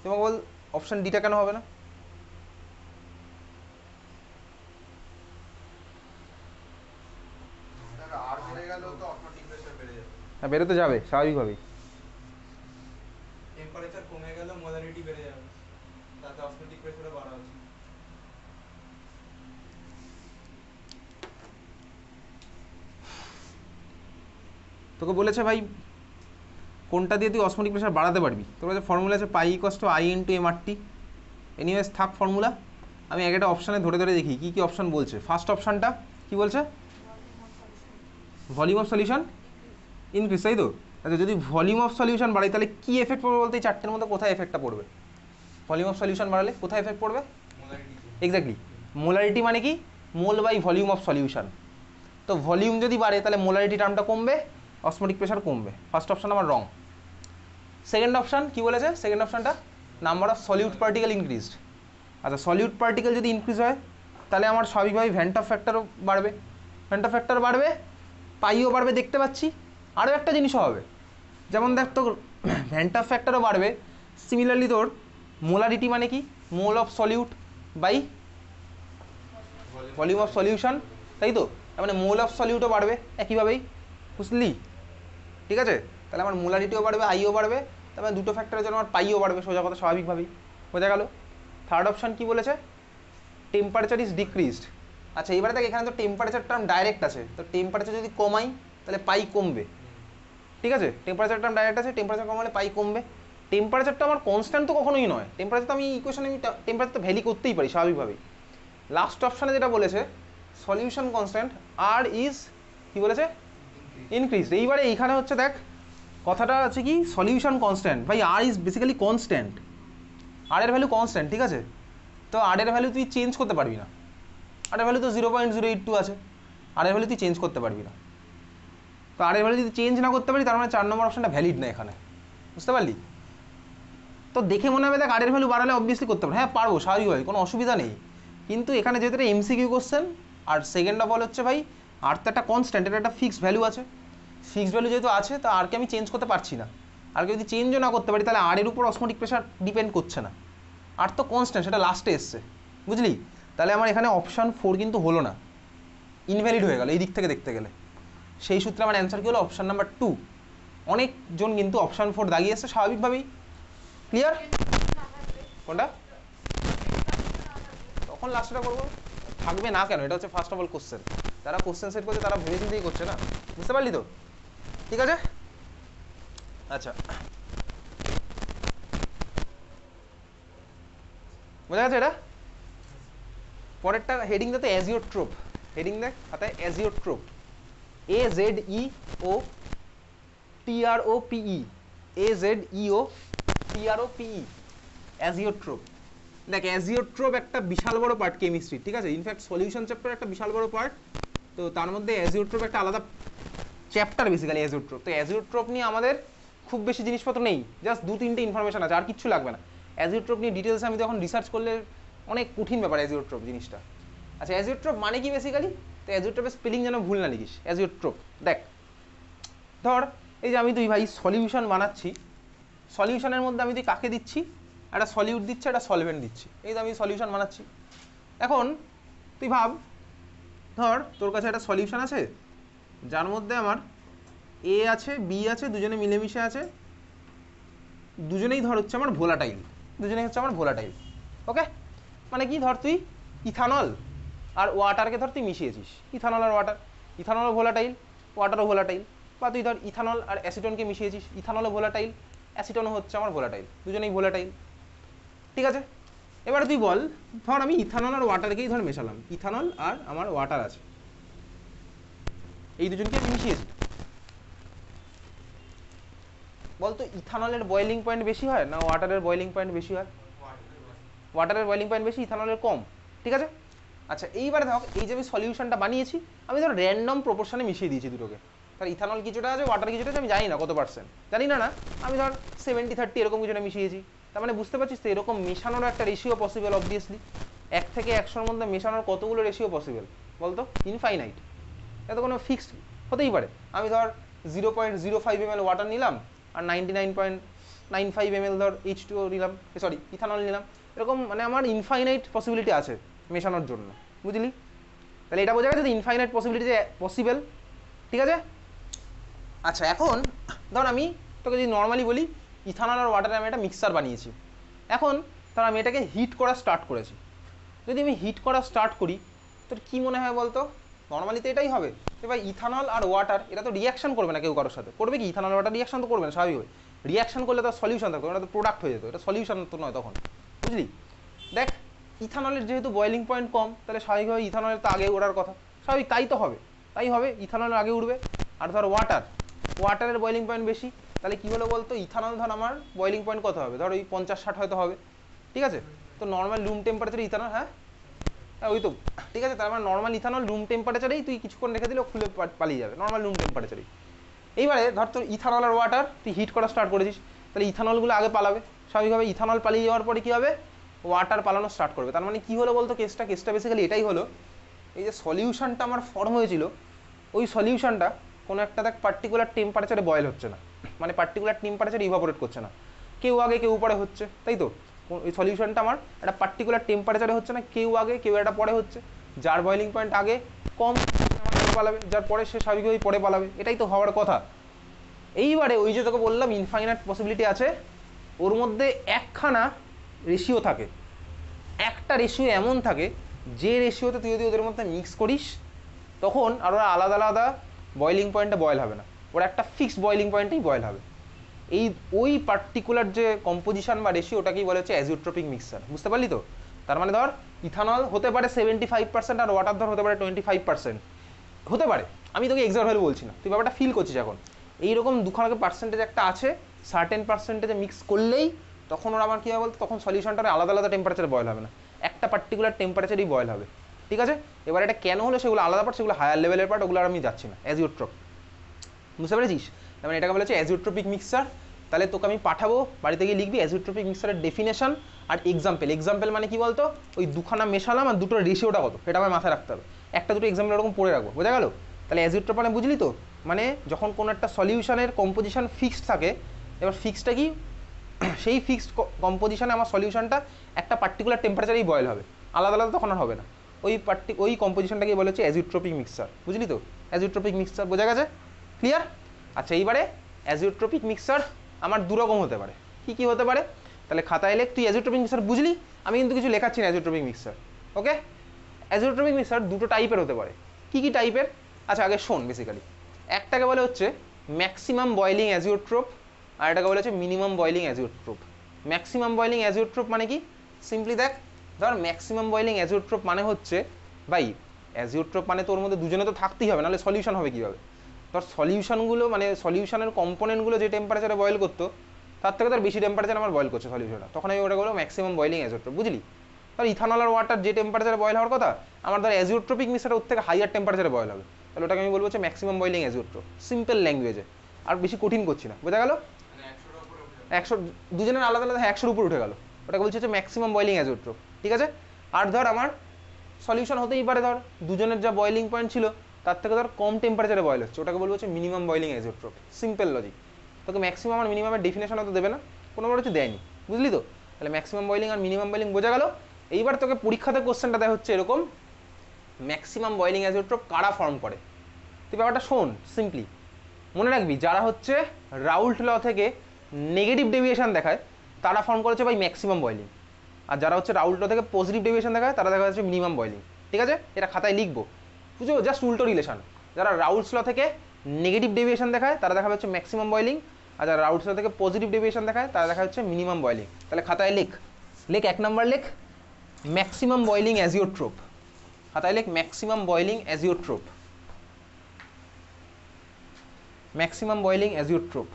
[SPEAKER 1] তোমাকে বল অপশন ডিটা কেন হবে না, হ্যাঁ বেরোতে যাবে স্বাভাবিকভাবেই।
[SPEAKER 2] টেম্পারেচার কমে গেল, মোলারিটি বেড়ে যাবে, তাতে অসমোটিক প্রেসারে বাড়া হচ্ছে।
[SPEAKER 1] তোকে বলেছে ভাই কোনটা দিয়ে তুই অসমোটিক প্রেশার বাড়াতে পারবি, তোর কাছে ফর্মুলা আছে pi equals to i into MRT. Anyways থাক ফর্মুলা, আমি এক একটা অপশানে ধরে ধরে দেখি কী কী অপশান বলছে। ফার্স্ট অপশানটা কি বলছে, ভলিউম অফ সলিউশন ইনক্রিজ, তাই তো। আচ্ছা যদি ভলিউম অফ সলিউশন বাড়াই তাহলে কী এফেক্ট পড়বে বলতে, এই চারটের মধ্যে কোথায় এফেক্টটা পড়বে, ভলিউম অফ সলিউশন বাড়ালে কোথায় এফেক্ট পড়বে, এক্স্যাক্টলি মোলারিটি, মানে কি মোল বাই ভলিউম অফ সলিউশন। তো ভলিউম যদি বাড়ে তাহলে মোলারিটি টার্মটা কমবে, অসমোটিক প্রেশার কমবে। ফার্স্ট অপশান আমার রং। সেকেন্ড অপশান কি বলেছে, সেকেন্ড অপশানটা number of solute particle increased. আচ্ছা সলিউট পার্টিকেল যদি ইনক্রিজ হয় তাহলে আমার স্বাভাবিকভাবে ভ্যান্ট অফ ফ্যাক্টরও বাড়বে, ভ্যান্ট অফ ফ্যাক্টর বাড়বে, পাইও বাড়বে, দেখতে পাচ্ছি। আরও একটা জিনিসও হবে, যেমন দেখ তোর ভ্যান্ট অফ ফ্যাক্টরও বাড়বে, সিমিলারলি তোর মোলারিটি মানে কি mole of solute by volume of solution, তাই তো, মানে মোল অফ সলিউটও বাড়বে একইভাবেই, বুঝলি, ঠিক আছে। তাহলে আমার মোলারিটিও বাড়বে, আইও বাড়বে, তারপরে দুটো ফ্যাক্টরের জন্য আমার পাইও বাড়বে, সোজা কথা স্বাভাবিকভাবেই বোঝা গেল। থার্ড অপশান কি বলেছে, টেম্পারেচার ইজ ডিক্রিজড। আচ্ছা এবারে দেখ এখানে তো টেম্পারেচার টার্ম ডাইরেক্ট আছে, তো টেম্পারেচার যদি কমাই তাহলে পাই কমবে, ঠিক আছে। টেম্পারেচার টার্ম ডাইরেক্ট আছে, টেম্পারেচার কমালে পাই কমবে। টেম্পারেচারটা আমার কনস্ট্যান্ট তো কখনোই নয়, টেম্পারেচার তো আমি ইকুয়েশনে আমি টেম্পারেচার তো ভ্যালি করতেই পারি স্বাভাবিকভাবেই। লাস্ট অপশানে যেটা বলেছে সলিউশন কনস্ট্যান্ট আর ইজ কি বলেছে ইনক্রিজড। এইবারে এইখানে হচ্ছে দেখ কথাটা আছে কি সলিউশন কনস্ট্যান্ট, ভাই আর ইজ বেসিক্যালি কনস্ট্যান্ট, আর এর ভ্যালু কনস্ট্যান্ট, ঠিক আছে। তো আর এর ভ্যালু তুই চেঞ্জ করতে পারবি না, আর এর ভ্যালু তো 0.082 আছে, আর এর ভ্যালু তুই চেঞ্জ করতে পারবি না। তো আর এর ভ্যালু যদি চেঞ্জ না করতে পারি তার মানে 4 নম্বর অপশনটা ভ্যালিড না এখানে, বুঝতে পারলি। তো দেখে মনে হবে দেখ আর এর ভ্যালু বাড়ালে অবভিয়াসলি করতে পারবো, হ্যাঁ পারবো স্বাভাবিকভাবে, কোনো অসুবিধা নেই। কিন্তু এখানে যেহেতু এটা এমসিকিউ কোশ্চেন, আর সেকেন্ড অফ অল হচ্ছে ভাই আর তো একটা কনস্ট্যান্ট, এটা একটা ফিক্সড ভ্যালু আছে, ফিক্সড ভ্যালু যেহেতু আছে তো আরকে আমি চেঞ্জ করতে পারছি না। আরকে যদি চেঞ্জও না করতে পারি তাহলে আর এর উপর অসমোটিক প্রেশার ডিপেন্ড করছে না, আর তো কনস্ট্যান্ট, সেটা লাস্টে এসছে, বুঝলি। তাহলে আমার এখানে অপশান 4 কিন্তু হলো না, ইনভ্যালিড হয়ে গেল এই দিক থেকে দেখতে গেলে। সেই সূত্রে আমার অ্যান্সার কী হলো, অপশান নাম্বার 2। অনেকজন কিন্তু অপশান 4 দাগিয়ে এসছে স্বাভাবিকভাবেই, ক্লিয়ার। কোনটা তখন লাস্টটা করবো, থাকবে না কেন, এটা হচ্ছে ফার্স্ট অফ অল কোশ্চেন, যারা কোশ্চেন সেট করছে তারা ভেবে চিন্তেই করছে না, বুঝতে পারলি তো, ঠিক আছে। আচ্ছা বোঝা গেছে এটা। পরেরটা হেডিংটাতে অ্যাজিওট্রোপ, হেডিং দেখ হাতে অ্যাজিওট্রোপ, AZEOTROPE, AZEOTROPE, অ্যাজিওট্রোপ। দেখ অ্যাজিওট্রোপ একটা বিশাল বড় পার্ট কেমিস্ট্রি, ঠিক আছে, ইনফ্যাক্ট সলিউশন চ্যাপ্টার একটা বিশাল বড় পার্ট, তো তার মধ্যে অ্যাজিওট্রোপ একটা আলাদা চ্যাপ্টার বেসিক্যালি অ্যাজিওট্রোপ। তো অ্যাজিওট্রোপ নিয়ে আমাদের খুব বেশি জিনিসপত্র নেই, জাস্ট 2-3টে ইনফরমেশন আছে, আর কিচ্ছু লাগবে না। অ্যাজিওট্রোপ নিয়ে ডিটেলসে আমি তখন রিসার্চ করলে অনেক কঠিন ব্যাপার অ্যাজিওট্রোপ জিনিসটা। আচ্ছা অ্যাজিওট্রোপ মানে কি বেসিক্যালি? তো অ্যাজিওট্রোপের স্পেলিং যেন ভুল না লিখিস। অ্যাজিওট্রোপ দেখ, ধর এই যে আমি তুই ভাই সলিউশন বানাচ্ছি, সলিউশনের মধ্যে আমি তুই কাকে দিচ্ছি, একটা সলিউট দিচ্ছি, একটা সলভেন্ট দিচ্ছি, এই তো আমি সলিউশন বানাচ্ছি। এখন তুই ভাব, ধর তোর কাছে একটা সলিউশন আছে যার মধ্যে আমার এ আছে, বি আছে, দুজনে মিলেমিশে আছে, দুজনেই ধর হচ্ছে আমার ভোলাটাইল, দুজনেই হচ্ছে আমার ভোলাটাইল। ওকে, মানে কি, ধর তুই ইথানল আর ওয়াটারকে ধর তুই মিশিয়েছিস, ইথানল আর ওয়াটার, ইথানলও ভোলাটাইল, ওয়াটারও ভোলাটাইল। বা তুই ধর ইথানল আর অ্যাসিটনকে মিশিয়েছিস, ইথানলও ভোলাটাইল, অ্যাসিটনও হচ্ছে আমার ভোলাটাইল, দুজনেই ভোলাটাইল, ঠিক আছে। এবারে তুই বল, ধর আমি ইথানল আর ওয়াটারকেই ধর মেশালাম, ইথানল আর আমার ওয়াটার আছে, এই দুজনকে আমি মিশিয়েছি, বলতো ইথানলের বয়েলিং পয়েন্ট বেশি হয় না ওয়াটারের বয়েলিং পয়েন্ট বেশি হয়? ওয়াটারের বয়েলিং পয়েন্ট বেশি, ইথানলের কম, ঠিক আছে। আচ্ছা এইবারে ধর এই যে আমি সলিউশনটা বানিয়েছি, আমি ধর র্যান্ডম প্রপোর্শনে মিশিয়ে দিয়েছি দুটোকে, ধর ইথানল কিছুটা আছে, ওয়াটার কিছুটা আছে, আমি জানি না কত পার্সেন্ট, জানি না, আমি ধর 70-30 এরকম কিছুটা মিশিয়েছি। তার মানে বুঝতে পারছিস তো এরকম মেশানোর একটা রেশিও পসিবল, অবভিয়াসলি 1 থেকে 100-র মধ্যে মেশানোর কতগুলো রেশিও পসিবল বলতো? ইনফাইনাইট, এটা তো কোনো ফিক্সড হতেই পারে। আমি ধর 0.05 ml ওয়াটার নিলাম আর 99.95 ml ধর H2O নিলাম, সরি ইথানল নিলাম, এরকম মানে আমার ইনফাইনাইট পসিবিলিটি আছে মেশানোর জন্য, বুঝলি? তাহলে এটা বোঝা গেছে যে ইনফাইনাইট পসিবিলিটি যে পসিবল, ঠিক আছে। আচ্ছা এখন ধর আমি তোকে যদি নর্মালি বলি, ইথানল আর ওয়াটারে আমি একটা মিক্সার বানিয়েছি, এখন ধর আমি এটাকে হিট করা স্টার্ট করেছি। যদি আমি হিট করা স্টার্ট করি, তোর কী মনে হয় বলতো? নর্মালি তো এটাই হবে, এবার ইথানল আর ওয়াটার এটা তো রিয়াকশন করবে না কেউ কারোর সাথে, করবে কি? ইথানল ওয়াটার রিয়াকশন তো করবে না স্বাভাবিকভাবে, রিয়াকশন করলে তো সলিউশন থাকবে, ওটা তো প্রোডাক্ট হয়ে যেত, এটা সলিউশন তো নয় তখন, বুঝলি? দেখ ইথানলের যেহেতু বয়েলিং পয়েন্ট কম, তাহলে স্বাভাবিকভাবে ইথানলের তো আগে ওঠার কথা, স্বাভাবিক তাই তো হবে, তাই হবে, ইথানলের আগে উঠবে। আর ধর ওয়াটারের বয়েলিং পয়েন্ট বেশি, তাহলে কী হলো বলতো? ইথানল ধর আমার বয়েলিং পয়েন্ট কত হবে? ধর ওই 50-60 হয়তো হবে, ঠিক আছে। তো নর্মাল রুম টেম্পারেচারে ইথানল, হ্যাঁ ওই তো, ঠিক আছে, তার মানে নর্মাল ইথানল রুম টেম্পারেচারেই তুই কিছুক্ষণ রেখে দিলে খুলে পালিয়ে যাবে, নর্মাল রুম টেম্পারেচারেই। এইবারে ধর তোর ইথানল আর ওয়াটার তুই হিট করা স্টার্ট করেছিস, তাহলে ইথানলগুলো আগে পালাবে স্বাভাবিকভাবে, ইথানল পালিয়ে যাওয়ার পরে কী হবে? ওয়াটার পালানো স্টার্ট করবে। তার মানে কী হলো বলতো কেসটা বেসিক্যালি এটাই হলো, এই যে সলিউশনটা আমার ফর্ম হয়েছিল, ওই সলিউশনটা কোনো একটা দেখ পার্টিকুলার টেম্পারেচারে বয়েল হচ্ছে না, মানে পার্টিকুলার টেম্পারেচারে ইভাপোরেট করছে না, কেউ আগে কেউ পরে হচ্ছে, তাই তো? ওই সলিউশনটা আমার একটা পার্টিকুলার টেম্পারেচারে হচ্ছে না, কেউ আগে কেউ একটা পরে হচ্ছে, যার বয়েলিং পয়েন্ট আগে কম আমার পালাবে, যার পরে সে স্বাভাবিকভাবেই পরে পালাবে, এটাই তো হওয়ার কথা। এইবারে ওই যে তোকে বললাম ইনফাইনাইট পসিবিলিটি আছে, ওর মধ্যে একখানা রেশিও থাকে, একটা রেশিও এমন থাকে যে রেশিওতে তুই যদি ওদের মধ্যে মিক্স করিস তখন আর ওরা আলাদা আলাদা বয়েলিং পয়েন্টে বয়েল হবে না, ওরা একটা ফিক্সড বয়েলিং পয়েন্টেই বয়েল হবে। এই ওই পার্টিকুলার যে কম্পোজিশন বা রেশিও ওটাকেই বলে হচ্ছে অ্যাজিওট্রপিক মিক্সার, বুঝতে পারলি তো? তার মানে ধর ইথানল হতে পারে 75% আর ওয়াটার ধর হতে পারে 25%, হতে পারে, আমি তোকে এক্সাক্ট ভ্যালু বলছি না, তুই ব্যাপারটা ফিল করছিস এখন। এইরকম দুখানাকে পার্সেন্টেজ একটা আছে, সার্টেন পার্সেন্টেজে মিক্স করলেই তখন ওরা আমার কী হবে বলতো? তখন সলিউশনটা আলাদা আলাদা টেম্পারেচারে বয়েল হবে না, একটা পার্টিকুলার টেম্পারেচারেই বয়েল হবে, ঠিক আছে। এবার এটা কেন হলো সেগুলো আলাদা পার্ট, সেগুলো হায়ার লেভেলের পার্ট, ওগুলো আর আমি যাচ্ছি না। অ্যাজিওট্রপ, বুঝতে পেরেছিস? তার মানে এটাকে বলেছে অ্যাজিওট্রপিক মিক্সার। তাহলে তোকে আমি পাঠাবো, বাড়িতে গিয়ে লিখবি অ্যাজিওট্রপিক মিক্সারের ডেফিনেশন আর এক্সাম্পল মানে কি বলতো? ওই দুখানা মেশালাম আর দুটোর রেশিওটা কত সেটা আমার মাথায় রাখতে হবে, একটা দুটো এক্সাম্পল এরকম পড়ে রাখবো, বোঝা গেল? তাহলে অ্যাজিওট্রপ মানে বুঝলি তো, মানে যখন কোনো একটা সলিউশনের কম্পোজিশন ফিক্সড থাকে, এবার ফিক্সডটা কি? সেই ফিক্সড কম্পোজিশনে আমার সলিউশনটা একটা পার্টিকুলার টেম্পারেচারেই বয়েল হবে, আলাদা আলাদা তখন আর হবে না, ওই কম্পোজিশনটাকে বলে হচ্ছে অ্যাজিওট্রপিক মিক্সার, বুঝলি তো? অ্যাজিওট্রপিক মিক্সার বোঝা গেছে? ক্লিয়ার? আচ্ছা এইবারে অ্যাজিওট্রপিক মিক্সার আমার দুরকম হতে পারে, কি কি হতে পারে? তাহলে খাতায় লেখ, তুই অ্যাজিওট্রপিক মিক্সার বুঝলি, আমি কিন্তু কিছু লেখাচ্ছি না অ্যাজিওট্রপিক মিক্সার, ওকে? অ্যাজিওট্রপিক মিক্সার দুটো টাইপের হতে পারে, কি কি টাইপের? আচ্ছা আগে শোন, বেসিক্যালি একটাকে বলে হচ্ছে ম্যাক্সিমাম বয়েলিং অ্যাজিওট্রপ, আর এটাকে বলে হচ্ছে minimum boiling azeotrope. Maximum boiling অ্যাজিওট্রপ মানে কি? সিম্পলি দেখ, ধর ম্যাক্সিমাম বয়েলিং অ্যাজিওট্রপ মানে হচ্ছে, ভাই অ্যাজিওট্রপ মানে তোর মধ্যে দুজনে তো থাকতেই হবে, নাহলে সলিউশন হবে কীভাবে? তোর সলিউশনগুলো মানে সলিউশনের কম্পোনেন্টগুলো যে টেম্পারেচারে বয়েল করতো তার থেকে তার বেশি টেম্পারেচার আমার বয়েল করছে সলিউশনটা, তখন আমি ওটা বলবো ম্যাক্সিমাম বয়েলিং অ্যাজিওট্রপ, বুঝলি? ধর ইথানল আর ওয়াটার যে টেম্পারেচারে বয়েল হওয়ার কথা, আমার ধর অ্যাজিওট্রপিক মিক্সারটা ওর থেকে হাইয়ার টেম্পারেচারে বয়েল হবে, তাহলে ওটাকে আমি বলবো হচ্ছে ম্যাক্সিমাম বয়েলিং অ্যাজিওট্রপ, সিম্পল ল্যাঙ্গুয়েজে, আর বেশি কঠিন করছি না, বোঝা গেল?
[SPEAKER 2] মানে 100 উপরে উঠে
[SPEAKER 1] 100 দুজনের আলাদা আলাদা 100-র উপর উঠে গেল, ওটা বলছে হচ্ছে ম্যাক্সিমাম বয়েলিং অ্যাজিওট্রপ, ঠিক আছে? আর ধর আমার সলিউশন হতেই পারে ধর দুজনের যা বয়েলিং পয়েন্ট ছিল তার থেকে ধর কম টেম্পারেচারে বয়েল হচ্ছে, ওটাকে বলবো হচ্ছে মিনিমাম বয়েলিং অ্যাজিওট্রপ, সিম্পল লজিক। তোকে ম্যাক্সিমাম আর মিনিমামের ডেফিনেশন হয়তো দেবে না, কোনো বড় হচ্ছে দেয়নি, বুঝলি তো? তাহলে ম্যাক্সিমাম বয়েলিং আর মিনিমাম বয়েলিং বোঝা গেল। এইবার তোকে পরীক্ষাতে কোশ্চেনটা দেয় হচ্ছে এরকম, ম্যাক্সিমাম বয়েলিং অ্যাজিওট্রপ কারা ফর্ম করে? তুই ব্যাপারটা শোন সিম্পলি, মনে রাখবি যারা হচ্ছে রাউল্ট ল থেকে নেগেটিভ ডেভিয়েশন দেখায় তারা ফর্ম করেছে বাই ম্যাক্সিমাম বয়েলিং, আর যারা হচ্ছে রাউল্ট ল থেকে পজিটিভ ডেভিয়েশন দেখায় তারা দেখা যাচ্ছে মিনিমাম বয়েলিং, ঠিক আছে? এটা খাতায় লিখবো, বুঝো? জাস্ট উল্টো রিলেশন, যারা রাউল্টস ল থেকে নেগেটিভ ডেভিয়েশন দেখায় তারা দেখা যাচ্ছে ম্যাক্সিমাম বয়েলিং, আর যারা রাউল্টস ল থেকে পজিটিভ ডেভিয়েশন দেখায় তারা দেখা যাচ্ছে মিনিমাম বয়েলিং। তাহলে খাতায় লেখ, 1 নাম্বার লেখ ম্যাক্সিমাম বয়েলিং অ্যাজিওট্রপ, খাতায় লেখ maximum boiling azeotrope, maximum boiling azeotrope,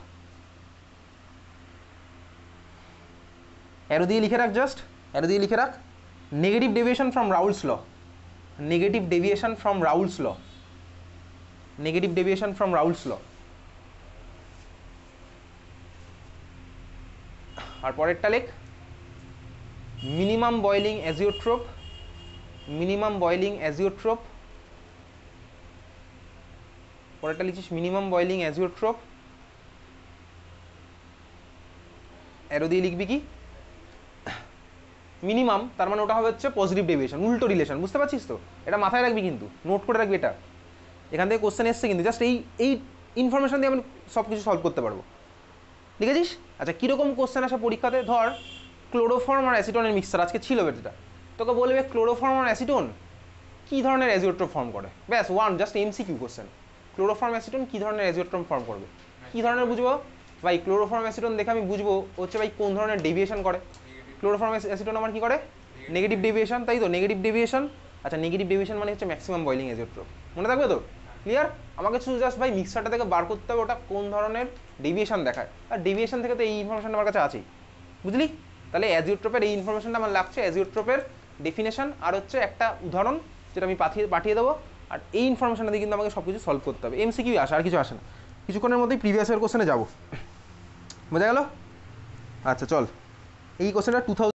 [SPEAKER 1] arrow দিয়ে লিখে রাখ, জাস্ট অ্যারো দিয়ে লিখে রাখ negative deviation from Raoult's law, negative deviation from Raoult's law, negative deviation from Raoult's law. আর পরেরটা লেখ minimum boiling azeotrope, minimum boiling azeotrope, পরেরটা লিখিস মিনিমাম বয়েলিং অ্যাজিওট্রপ, অ্যারো দিয়ে লিখবি কি মিনিমাম, তার মানে ওটা হবে হচ্ছে পজিটিভ ডেভিয়েশন, উল্টো রিলেশন, বুঝতে পারছিস তো? এটা মাথায় রাখবি, কিন্তু নোট করে রাখবি, এটা এখান থেকে কোশ্চেন এসছে কিন্তু, জাস্ট এই ইনফরমেশন দিয়ে আমি সব কিছু সলভ করতে পারবো, লিখেছিস? আচ্ছা, কীরকম কোশ্চেন আসে পরীক্ষাতে? ধর ক্লোরোফর্ম আর অ্যাসিটনের মিক্সার আজকে ছিল বেটা, তোকে বলবে ক্লোরোফর্ম আর অ্যাসিটন কী ধরনের অ্যাজিওট্রপ ফর্ম করে, ব্যাস one just MCQ question, chloroform acetone কী ধরনের অ্যাজিওট্রপ ফর্ম করবে, কী ধরনের বুঝবো ভাই? ক্লোরোফর্ম অ্যাসিটন দেখে আমি বুঝবো হচ্ছে ভাই কোন ধরনের ডেভিয়েশন করে। ক্লোরোফর্ম অ্যাসিটন আমার কি করে? নেগেটিভ ডেভিয়েশন, তাই তো? নেগেটিভ ডেভিয়েশন, আচ্ছা নেগেটিভ ডেভিয়েশন মানে হচ্ছে ম্যাক্সিমাম বয়েলিং অ্যাজিওট্রপ, মনে থাকবে তো? ক্লিয়ার? আমাকে শুধু জাস্ট ভাই মিক্সারটা থেকে বার করতে হবে ওটা কোন ধরনের ডেভিয়েশন দেখায়, আর ডেভিয়েশন থেকে তো এই ইনফরমেশন আমার কাছে আছেই, বুঝলি? তাহলে অ্যাজিওট্রপের এই ইনফরমেশনটা আমার লাগছে, অ্যাজিওট্রপের ডেফিনেশন আর হচ্ছে একটা উদাহরণ যেটা আমি পাঠিয়ে দেবো, আর এই ইনফরমেশনটা দিয়ে কিন্তু আমাকে সব কিছু সলভ করতে হবে, এমসিকিউ আসে, আর কিছু আসে না। কিছুক্ষণের মধ্যেই প্রিভিয়াস ইয়ার কোশ্চেনে যাবো, বোঝা গেল? আচ্ছা চল, এই কোশ্চেনটা 2000